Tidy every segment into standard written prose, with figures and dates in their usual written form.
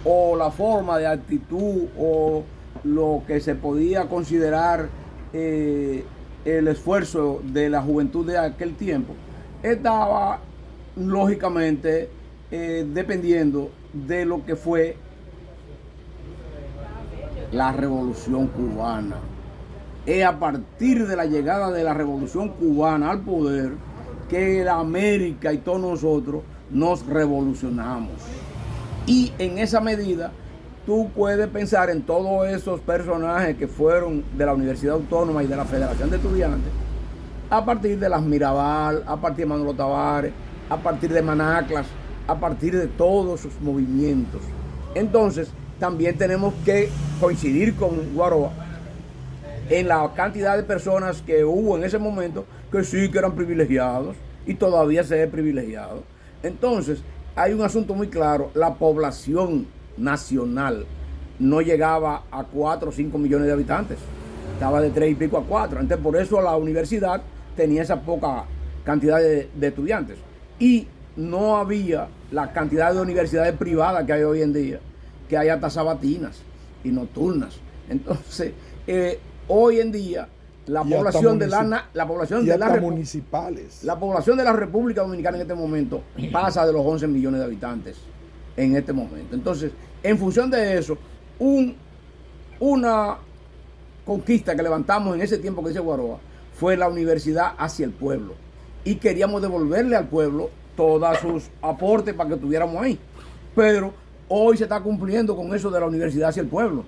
o la forma de actitud o lo que se podía considerar el esfuerzo de la juventud de aquel tiempo estaba lógicamente dependiendo de lo que fue la Revolución Cubana. Es a partir de la llegada de la Revolución Cubana al poder que la América y todos nosotros nos revolucionamos. Y en esa medida tú puedes pensar en todos esos personajes que fueron de la Universidad Autónoma y de la Federación de Estudiantes, a partir de las Mirabal, a partir de Manolo Tavares, a partir de Manaclas, a partir de todos sus movimientos. Entonces, también tenemos que coincidir con Guaroa en la cantidad de personas que hubo en ese momento que sí que eran privilegiados y todavía se es privilegiado. Entonces, hay un asunto muy claro, la población nacional no llegaba a 4 o 5 millones de habitantes, estaba de 3 y pico a 4, entonces por eso la universidad tenía esa poca cantidad de estudiantes y no había la cantidad de universidades privadas que hay hoy en día, que hay hasta sabatinas y nocturnas. Entonces, hoy en día la población de municipales. La población de la República Dominicana en este momento pasa de los 11 millones de habitantes en este momento. Entonces, en función de eso, una conquista que levantamos en ese tiempo que dice Guaroa fue la universidad hacia el pueblo. Y queríamos devolverle al pueblo todos sus aportes para que estuviéramos ahí. Pero hoy se está cumpliendo con eso de la universidad hacia el pueblo.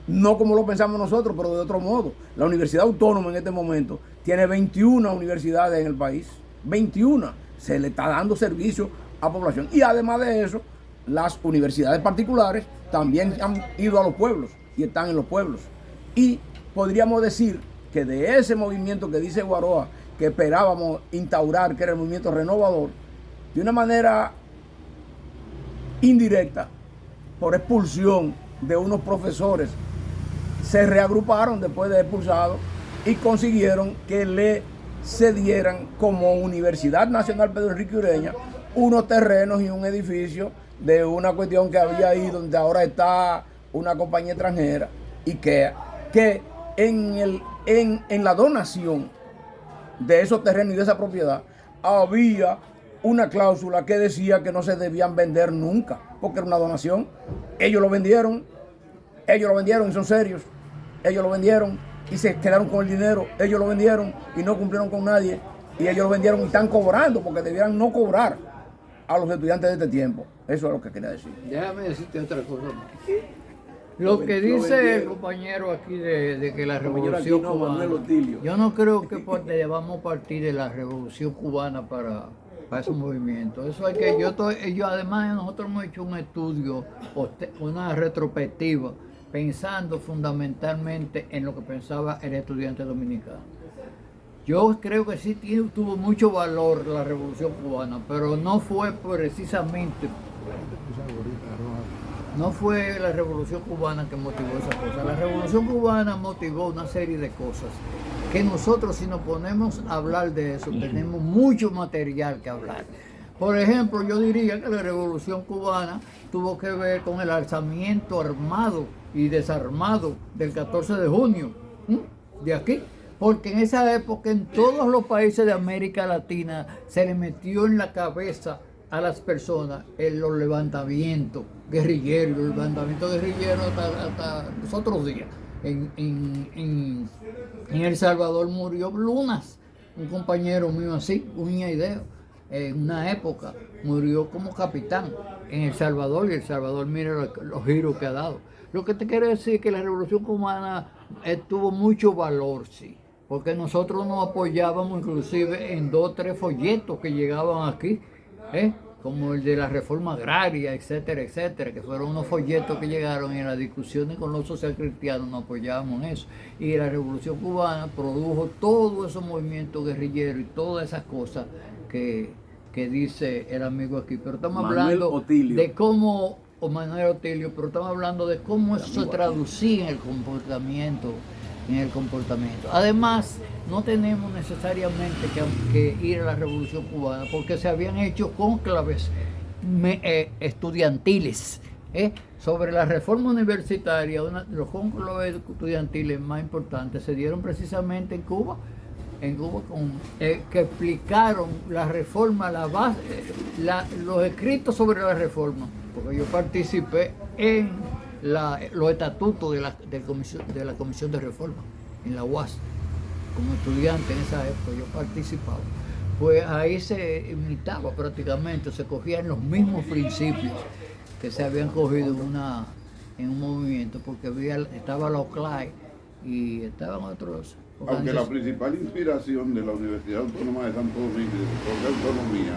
No como lo pensamos nosotros, pero de otro modo. La Universidad Autónoma en este momento tiene 21 universidades en el país. 21. Se le está dando servicio a la población. Y además de eso, las universidades particulares también han ido a los pueblos y están en los pueblos. Y podríamos decir que de ese movimiento que dice Guaroa, que esperábamos instaurar, que era el movimiento renovador, de una manera indirecta, por expulsión de unos profesores, se reagruparon después de expulsados y consiguieron que le cedieran como Universidad Nacional Pedro Enrique Ureña unos terrenos y un edificio de una cuestión que había ahí donde ahora está una compañía extranjera y que en la donación de esos terrenos y de esa propiedad había una cláusula que decía que no se debían vender nunca porque era una donación. Ellos lo vendieron y son serios. Ellos lo vendieron y se quedaron con el dinero. Ellos lo vendieron y no cumplieron con nadie. Y ellos lo vendieron y están cobrando porque debieran no cobrar a los estudiantes de este tiempo. Eso es lo que quería decir. Déjame decirte otra cosa. Lo que dice el compañero aquí de que la revolución cubana, yo no creo que debamos partir de la revolución cubana para esos movimientos. Eso hay que yo además nosotros hemos hecho un estudio, una retrospectiva, pensando fundamentalmente en lo que pensaba el estudiante dominicano. Yo creo que sí tuvo mucho valor la revolución cubana, pero no fue precisamente, no fue la revolución cubana que motivó esa cosa. La revolución cubana motivó una serie de cosas que nosotros, si nos ponemos a hablar de eso, tenemos mucho material que hablar. Por ejemplo, yo diría que la revolución cubana tuvo que ver con el alzamiento armado y desarmado del 14 de junio de aquí, porque en esa época en todos los países de América Latina se le metió en la cabeza a las personas en los levantamientos guerrilleros, hasta los otros días. En El Salvador murió Lunas, un compañero mío así, Uña Ideo, en una época murió como capitán en El Salvador, y El Salvador mira los giros que ha dado. Lo que te quiero decir es que la revolución cubana tuvo mucho valor, sí, porque nosotros nos apoyábamos inclusive en 2 o 3 folletos que llegaban aquí, como el de la reforma agraria, etcétera, etcétera, que fueron unos folletos que llegaron y en las discusiones con los socialcristianos nos apoyábamos en eso. Y la revolución cubana produjo todos esos movimientos guerrilleros y todas esas cosas que dice el amigo aquí. Pero estamos hablando de cómo, o Manuel Otilio, pero estamos hablando de cómo eso se traducía en el comportamiento. Además, no tenemos necesariamente que ir a la revolución cubana, porque se habían hecho cónclaves estudiantiles sobre la reforma universitaria, los cónclaves estudiantiles más importantes se dieron precisamente en Cuba que explicaron la reforma, la base, los escritos sobre la reforma, porque yo participé en los estatutos de la Comisión de Reforma, en la UAS, como estudiante en esa época, yo participaba. Pues ahí se imitaba prácticamente, se cogían los mismos principios que se habían cogido en un movimiento, porque estaba la OCLAE y estaban otros. Aunque la principal inspiración de la Universidad Autónoma de Santo Domingo y del sector de autonomía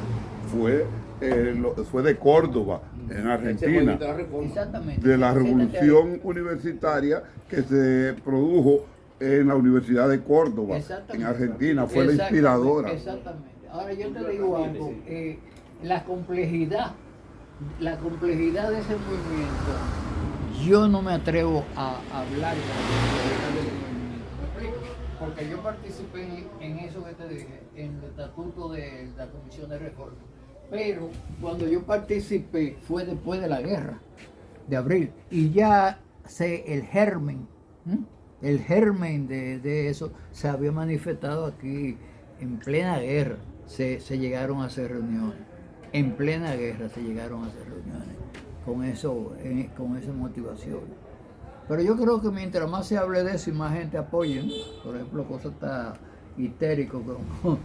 fue de Córdoba, en Argentina, de la revolución universitaria que se produjo en la Universidad de Córdoba, en Argentina, fue la inspiradora. Exactamente. Ahora yo te digo algo, la complejidad de ese movimiento, yo no me atrevo a hablar de la complejidad del movimiento, porque yo participé en eso que te dije, en el estatuto de la Comisión de Reforma, pero cuando yo participé fue después de la guerra de abril, y ya el germen de eso se había manifestado aquí en plena guerra. Se llegaron a hacer reuniones, en plena guerra se llegaron a hacer reuniones con esa motivación. Pero yo creo que mientras más se hable de eso y más gente apoye, ¿no? Por ejemplo, Cosa está histérico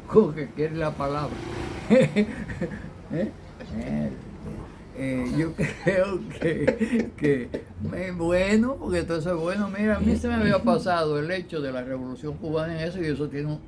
con que quiere la palabra. Yo creo que bueno, porque todo eso es bueno. Mira, a mí se me había pasado el hecho de la Revolución Cubana en eso, y eso tiene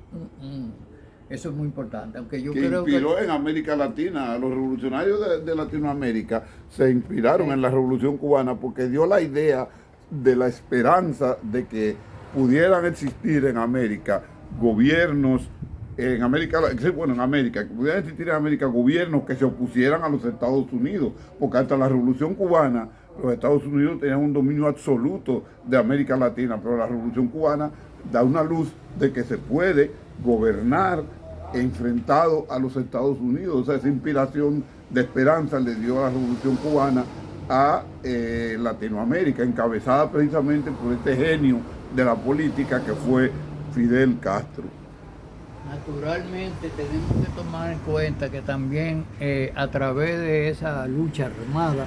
eso es muy importante, aunque yo creo inspiró en América Latina. Los revolucionarios de Latinoamérica se inspiraron en la Revolución Cubana porque dio la idea de la esperanza de que pudieran existir en América gobiernos, que pudieran existir en América gobiernos que se opusieran a los Estados Unidos, porque hasta la Revolución Cubana los Estados Unidos tenían un dominio absoluto de América Latina, pero la Revolución Cubana da una luz de que se puede gobernar enfrentado a los Estados Unidos. O sea, esa inspiración de esperanza le dio a la Revolución Cubana a Latinoamérica, encabezada precisamente por este genio de la política que fue Fidel Castro. Naturalmente tenemos que tomar en cuenta que también a través de esa lucha armada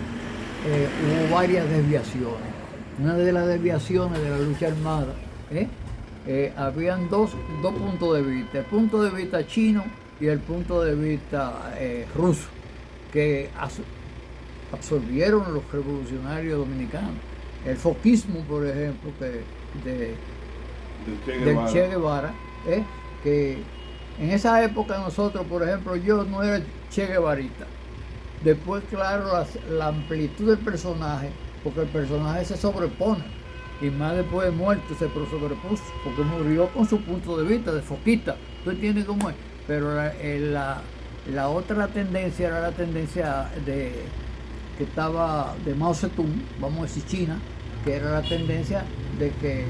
hubo varias desviaciones. Una de las desviaciones de la lucha armada, habían dos puntos de vista, el punto de vista chino y el punto de vista ruso, que absorbieron los revolucionarios dominicanos. El foquismo, por ejemplo, del Che Guevara, que en esa época nosotros, por ejemplo, yo no era Che Guevarita. Después, claro, la amplitud del personaje, porque el personaje se sobrepone, y más después de muerto se sobrepuso, porque murió con su punto de vista de foquista. ¿Tú entiendes cómo es? Pero la otra tendencia era la tendencia que estaba de Mao Zedong, vamos a decir China, que era la tendencia de que,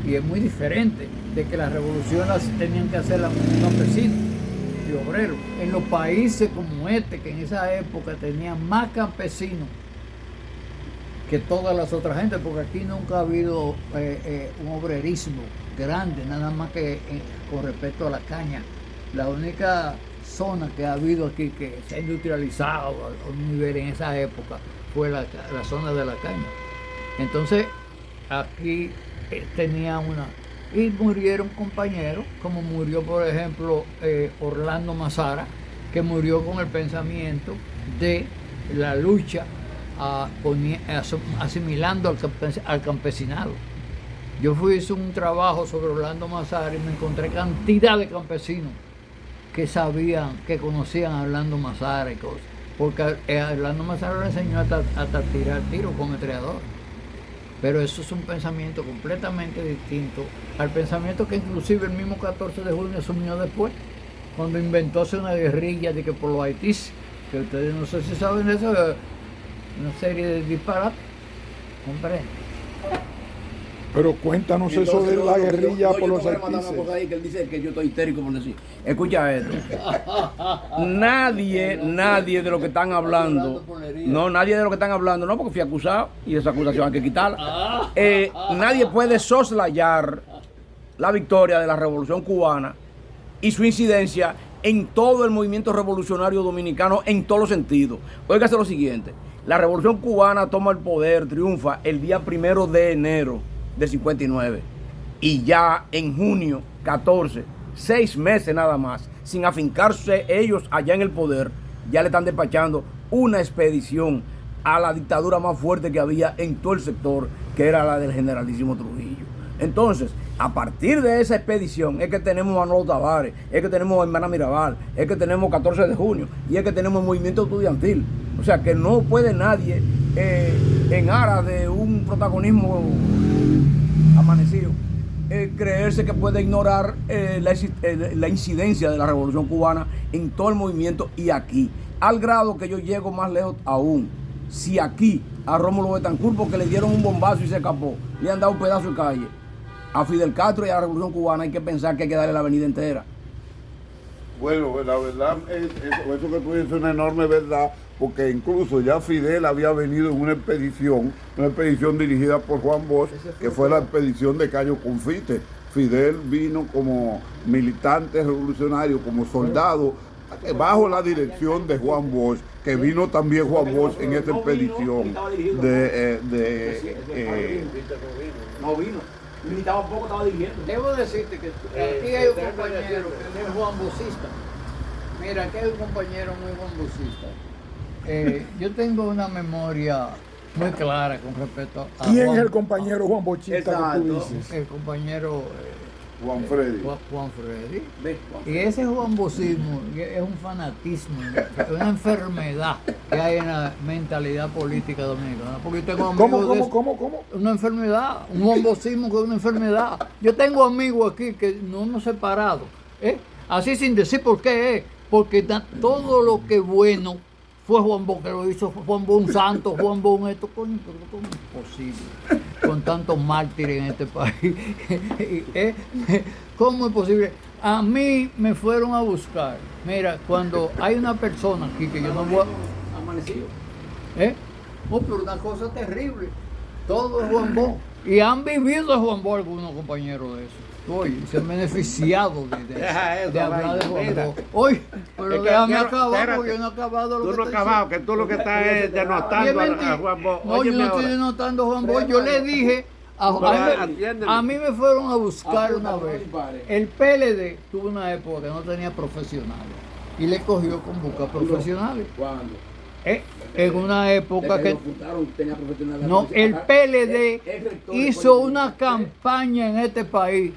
y es muy diferente, de que las revoluciones tenían que hacer los campesinos y obreros. En los países como este, que en esa época tenían más campesinos que todas las otras gentes, porque aquí nunca ha habido un obrerismo grande, nada más que con respecto a la caña. La única zona que ha habido aquí que se ha industrializado a un nivel en esa época fue la zona de la caña. Entonces, aquí tenía y murieron compañeros, como murió, por ejemplo, Orlando Mazara, que murió con el pensamiento de la lucha asimilando al campesinado. Yo hice un trabajo sobre Orlando Mazara y me encontré cantidad de campesinos que sabían, que conocían a Orlando Mazara y cosas, porque Orlando Mazara le enseñó hasta tirar tiros con ametrallador. Pero eso es un pensamiento completamente distinto al pensamiento que inclusive el mismo 14 de junio asumió después, cuando inventóse una guerrilla de que por los haitíes, que ustedes no sé si saben de eso, una serie de disparates, comprende. Pero cuéntanos eso Entonces, de la guerrilla por los Yo mandar una cosa haitises. ahí que él dice que yo estoy histérico por decir. Escucha esto. Nadie de lo que están hablando, nadie de lo que están hablando, no, porque fui acusado y esa acusación hay que quitarla. Nadie puede soslayar la victoria de la Revolución Cubana y su incidencia en todo el movimiento revolucionario dominicano en todos los sentidos. Óigase lo siguiente, la Revolución Cubana toma el poder, triunfa el día 1 de enero de 59 y ya en junio 14, 6 meses nada más, sin afincarse ellos allá en el poder, ya le están despachando una expedición a la dictadura más fuerte que había en todo el sector, que era la del generalísimo Trujillo. Entonces, a partir de esa expedición es que tenemos a Manolo Tavares, es que tenemos a Hermana Mirabal, es que tenemos 14 de junio y es que tenemos el movimiento estudiantil. O sea que no puede nadie en aras de un protagonismo amanecido creerse que puede ignorar la incidencia de la Revolución Cubana en todo el movimiento y aquí. Al grado que yo llego más lejos aún. Si aquí a Rómulo Betancourt, porque le dieron un bombazo y se escapó, le han dado un pedazo de calle, a Fidel Castro y a la Revolución Cubana hay que pensar que hay que darle la avenida entera. Bueno, la verdad, eso que tú dices es una enorme verdad, porque incluso ya Fidel había venido en una expedición dirigida por Juan Bosch, que fue la expedición de Cayo Confite. Fidel vino como militante revolucionario, como soldado, bajo la dirección de Juan Bosch, que vino también Juan Bosch en esa expedición No vino. Ni tampoco estaba dirigiendo. Debo decirte que aquí hay un compañero que es Juan Bocista. Mira, aquí hay un compañero muy Juan Bocista. Yo tengo una memoria muy clara con respecto a ¿Quién Juan, es el compañero Juan Bochista que tú Exacto. dices? el compañero Juan Freddy. Juan Freddy. Ve, Y ese Juan Bocismo es un fanatismo, es una enfermedad que hay en la mentalidad política dominicana. Porque yo tengo amigos ¿Cómo? una enfermedad, un Juan Bocismo que es una enfermedad. Yo tengo amigos aquí que no hemos separado, así sin decir por qué es, porque todo lo que bueno fue Juan Bo, que lo hizo Juan Bo un santo, Juan Bo un esto, coño, pero ¿cómo es posible? Con tantos mártires en este país. ¿Cómo es posible? A mí me fueron a buscar. Mira, cuando hay una persona aquí que yo no voy a... amanecido. Oh, pero una cosa terrible. Todo es Juan Bo. Y han vivido de Juan Bo algunos compañeros de eso. Oye, se han beneficiado de hablar de Juan Bo. Oye, pero Es que déjame quiero- acabar espérate. porque yo no he acabado lo Tú que no has estoy acabado, diciendo. que tú lo que estás es denotando Oye, mentira. a Juan Bo. No, yo Óyeme no estoy ahora. denotando a Juan Bo. Yo le dije a mí me fueron a buscar una vez. El PLD tuvo una época que no tenía profesionales y le cogió con buscar profesionales. ¿Cuándo? En una época que tenía profesionales. no, el PLD El rector hizo fue- una campaña en este país,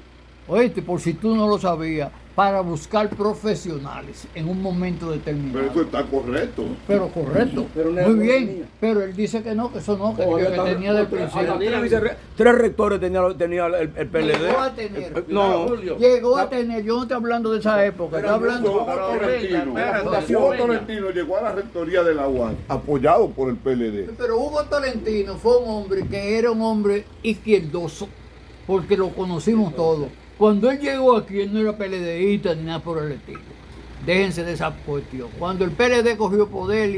oíste, por si tú no lo sabías, para buscar profesionales en un momento Pero determinado. eso está correcto. Pero correcto, Pero no muy era bien, tenía. pero él dice que no, que eso no, que Oye, tenía del principio. Tres rectores tenía el PLD. Llegó a tener. No, Llegó a tener, yo no estoy hablando de esa época, estoy hablando... Hugo Tolentino llegó a la rectoría de la UAS, apoyado por el PLD. Pero Hugo Tolentino fue un hombre que era un hombre izquierdoso, porque lo conocimos todos. Cuando él llegó aquí, él no era PLDista ni nada por el estilo. Déjense de esa cuestión. Cuando el PLD cogió poder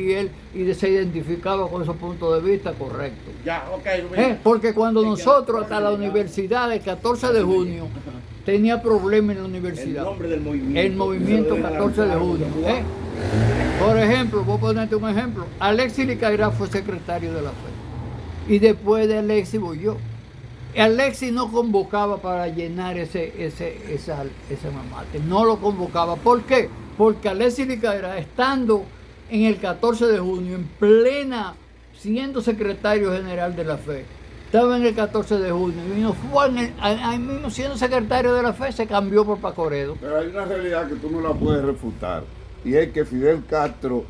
y se identificaba con esos puntos de vista, correcto. Ya, ok. Porque cuando nosotros, hasta la universidad, el 14 de junio, tenía problemas en la universidad. El nombre del movimiento. El movimiento 14 de junio. Por ejemplo, voy a ponerte un ejemplo. Alexis Licairá fue secretario de la FE. Y después de Alexis voy yo. Alexis no convocaba para llenar ese mamate. No lo convocaba. ¿Por qué? Porque Alexis Licairá, estando en el 14 de junio, en plena, siendo secretario general de la FE, estaba en el 14 de junio y vino, ahí mismo siendo secretario de la FE, se cambió por Pacoredo. Pero hay una realidad que tú no la puedes refutar, y es que Fidel Castro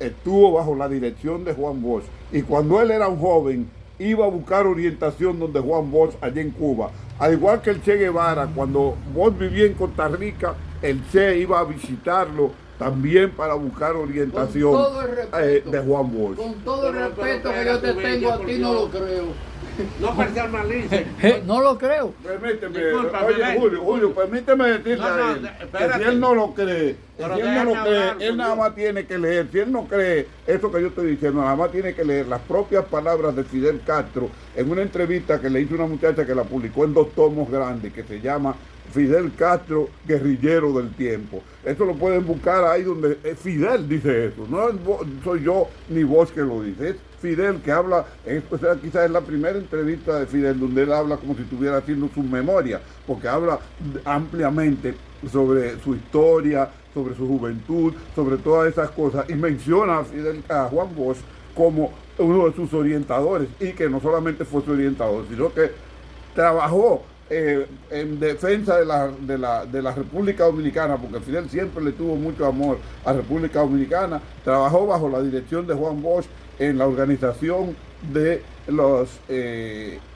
estuvo bajo la dirección de Juan Bosch, y cuando él era un joven, iba a buscar orientación donde Juan Bosch, allá en Cuba. Al igual que el Che Guevara, cuando Bosch vivía en Costa Rica, el Che iba a visitarlo también para buscar orientación Con todo el respeto. de Juan Bosch. Con todo el respeto que yo te tengo a ti, no lo creo. No personalice. No lo creo. Permíteme, Discúlpame, oye ven. Julio, permíteme decirle No, a él que espérate. si él no lo cree, Pero si él no déjame lo cree, hablar, él nada Julio. más tiene que leer. Si él no cree eso que yo estoy diciendo, nada más tiene que leer las propias palabras de Fidel Castro en una entrevista que le hizo una muchacha que la publicó en 2 tomos grandes, que se llama Fidel Castro, guerrillero del tiempo. Eso lo pueden buscar ahí donde Fidel dice eso. No soy yo ni vos que lo dice. Es Fidel que habla, quizás es la primera entrevista de Fidel donde él habla como si estuviera haciendo su memoria, porque habla ampliamente sobre su historia, sobre su juventud, sobre todas esas cosas, y menciona a Juan Bosch como uno de sus orientadores, y que no solamente fue su orientador, sino que trabajó en defensa de la República Dominicana, porque Fidel siempre le tuvo mucho amor a República Dominicana. Trabajó bajo la dirección de Juan Bosch en la organización de las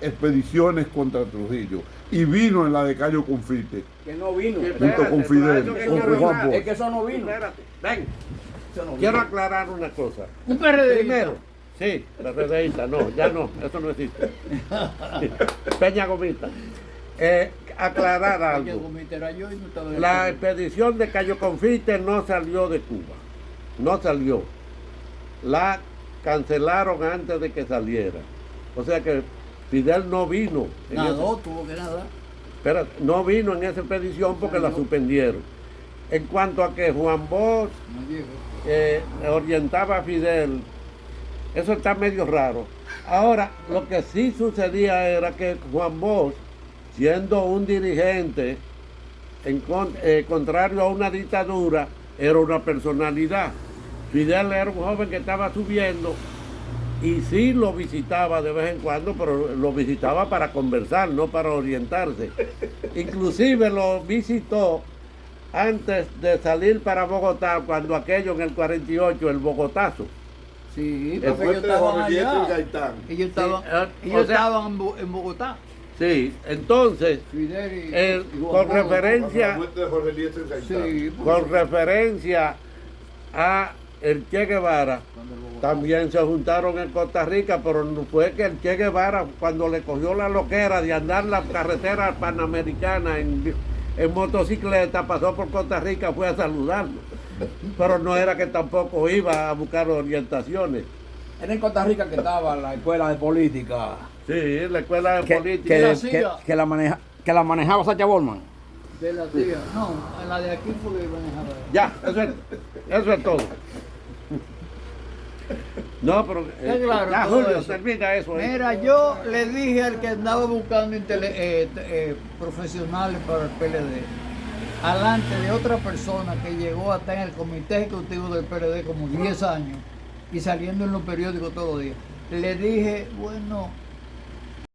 expediciones contra Trujillo, y vino en la de Cayo Confite. Que no vino. Junto con Fidel, con Juan Bosch. Es que eso no vino. Espérate, ven. Eso no vino. Quiero aclarar una cosa. Un PRD. Primero, sí, PRDista, no, ya no, eso no existe. Peña Gomita. Aclarar algo. La expedición de Cayo Confite no salió de Cuba, no salió. La cancelaron antes de que saliera. O sea que Fidel no vino. Nadó, tuvo que nadar. Espera, no vino en esa expedición porque la suspendieron. En cuanto a que Juan Bosch No llegó. orientaba a Fidel, eso está medio raro. Ahora, lo que sí sucedía era que Juan Bosch, siendo un dirigente contrario a una dictadura, era una personalidad. Fidel era un joven que estaba subiendo y sí lo visitaba de vez en cuando, pero lo visitaba para conversar, no para orientarse. Inclusive lo visitó antes de salir para Bogotá, cuando aquello en el 48, el Bogotazo. Sí, El porque ellos fuerte de estaban Jorge Eliezer allá. Gaitán. Ellos estaban, Sí, ellos o sea- estaban en Bogotá. Sí, entonces, Fidel y con Juan Bosch. referencia... La muerte de Jorge Eliezer Gaitán. Sí, Con referencia a el Che Guevara, también se juntaron en Costa Rica, pero no fue que el Che Guevara, cuando le cogió la loquera de andar la carretera panamericana en motocicleta, pasó por Costa Rica, fue a saludarlo. Pero no era que tampoco iba a buscar orientaciones. Era en Costa Rica que estaba la escuela de política. Sí, la escuela de Que, política. que la manejaba Sacha Borman. de la tía. No, en la de aquí fue que manejaba. Ya, eso es todo. No, pero Es claro, ya, todo Julio, eso. termina eso. Mira, yo le dije al que andaba buscando profesionales para el PLD, alante de otra persona que llegó hasta en el comité ejecutivo del PLD como 10 años y saliendo en los periódicos todos los días. Le dije, bueno,